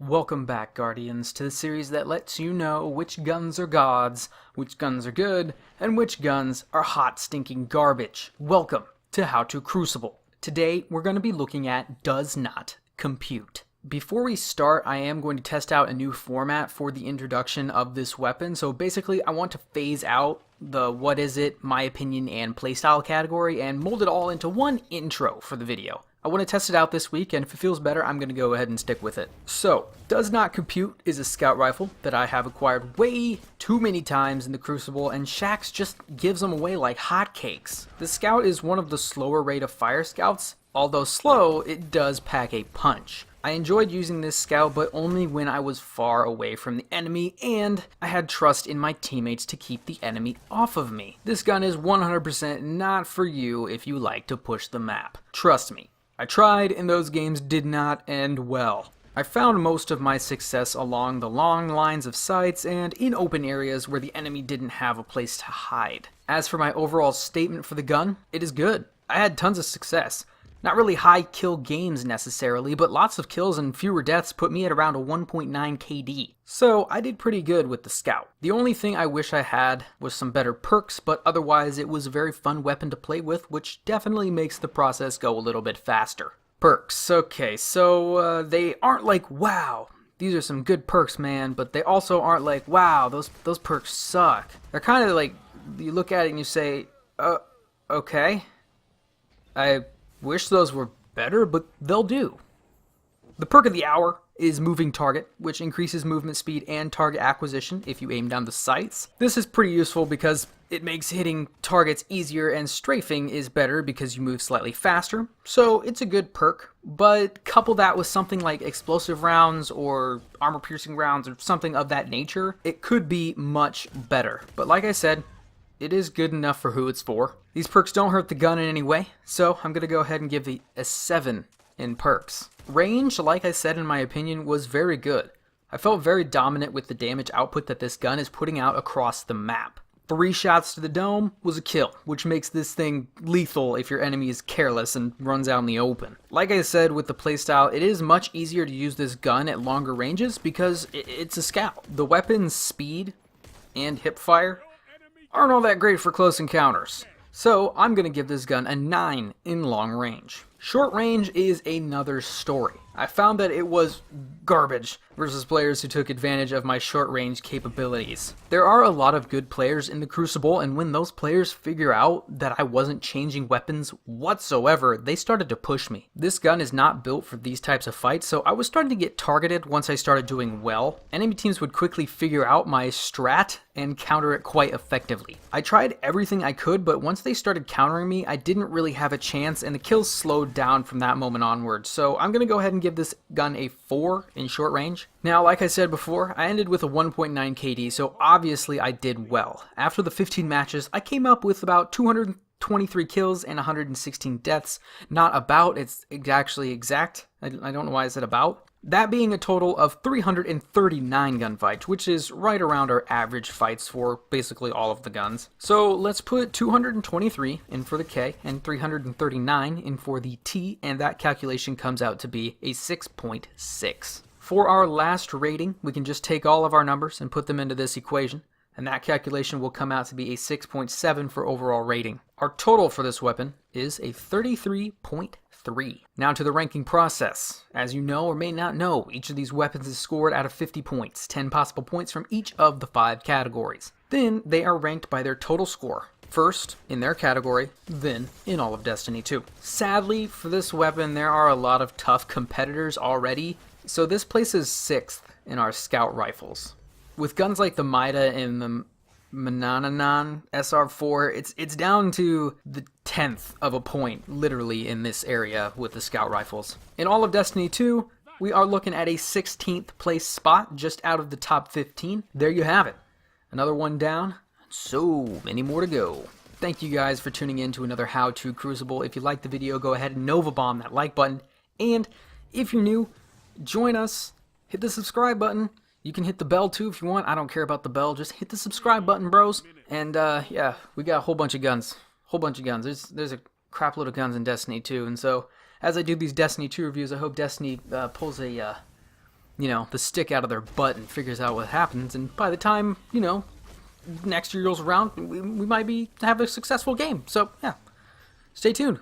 Welcome back, Guardians, to the series that lets you know which guns are gods, which guns are good, and which guns are hot, stinking garbage. Welcome to How to Crucible. Today, we're going to be looking at Does Not Compute. Before we start, I am going to test out a new format for the introduction of this weapon. So basically, I want to phase out the what is it, my opinion, and playstyle category and mold it all into one intro for the video. I want to test it out this week, and if it feels better, I'm going to go ahead and stick with it. So, Does Not Compute is a scout rifle that I have acquired way too many times in the Crucible, and Shaxx just gives them away like hotcakes. The scout is one of the slower rate of fire scouts. Although slow, it does pack a punch. I enjoyed using this scout, but only when I was far away from the enemy, and I had trust in my teammates to keep the enemy off of me. This gun is 100% not for you if you like to push the map. Trust me. I tried, and those games did not end well. I found most of my success along the long lines of sights and in open areas where the enemy didn't have a place to hide. As for my overall statement for the gun, it is good. I had tons of success. Not really high kill games necessarily, but lots of kills and fewer deaths put me at around a 1.9 KD. So I did pretty good with the scout. The only thing I wish I had was some better perks, but otherwise it was a very fun weapon to play with, which definitely makes the process go a little bit faster. Perks, okay, so they aren't like, wow, these are some good perks, man, but they also aren't like, wow, those perks suck. They're kind of like, you look at it and you say, okay, I wish those were better, but they'll do. The perk of the hour is Moving Target, which increases movement speed and target acquisition if you aim down the sights. This is pretty useful because it makes hitting targets easier, and strafing is better because you move slightly faster. So it's a good perk, but couple that with something like explosive rounds or armor-piercing rounds or something of that nature, it could be much better. But like I said, it is good enough for who it's for. These perks don't hurt the gun in any way, so I'm going to go ahead and give it a 7 in perks. Range, like I said, in my opinion, was very good. I felt very dominant with the damage output that this gun is putting out across the map. 3 shots to the dome was a kill, which makes this thing lethal if your enemy is careless and runs out in the open. Like I said, with the playstyle, it is much easier to use this gun at longer ranges because it's a scout. The weapon's speed and hipfire aren't all that great for close encounters. So I'm going to give this gun a 9 in long range. Short range is another story. I found that it was garbage versus players who took advantage of my short range capabilities. There are a lot of good players in the Crucible, and when those players figure out that I wasn't changing weapons whatsoever, they started to push me. This gun is not built for these types of fights, so I was starting to get targeted once I started doing well. Enemy teams would quickly figure out my strat and counter it quite effectively. I tried everything I could, but once they started countering me, I didn't really have a chance, and the kills slowed down from that moment onward. So I'm going to go ahead and give this gun a 4 in short range. Now, like I said before, I ended with a 1.9 KD, so obviously I did well. After the 15 matches, I came up with about 223 kills and 116 deaths. Not about, it's actually exact. I don't know why I said about. That being a total of 339 gunfights, which is right around our average fights for basically all of the guns. So let's put 223 in for the K and 339 in for the T, and that calculation comes out to be a 6.6. For our last rating, we can just take all of our numbers and put them into this equation, and that calculation will come out to be a 6.7 for overall rating. Our total for this weapon is a 33.3. Now to the ranking process. As you know or may not know, each of these weapons is scored out of 50 points, 10 possible points from each of the 5 categories. Then they are ranked by their total score. First in their category, then in all of Destiny 2. Sadly, for this weapon, there are a lot of tough competitors already, so this places 6th in our scout rifles. With guns like the Mida and the Manannan SR4, it's down to the 10th of a point, literally, in this area with the scout rifles. In all of Destiny 2, we are looking at a 16th place spot, just out of the top 15. There you have it. Another one down, so many more to go. Thank you guys for tuning in to another How to Crucible. If you liked the video, go ahead and Nova Bomb that like button. And if you're new, join us, hit the subscribe button. You can hit the bell too if you want. I don't care about the bell. Just hit the subscribe button, bros. And yeah, we got a whole bunch of guns. There's a crap load of guns in Destiny 2. And so as I do these Destiny 2 reviews, I hope Destiny pulls a the stick out of their butt and figures out what happens. And by the time, next year rolls around, we might have a successful game. So, yeah, stay tuned.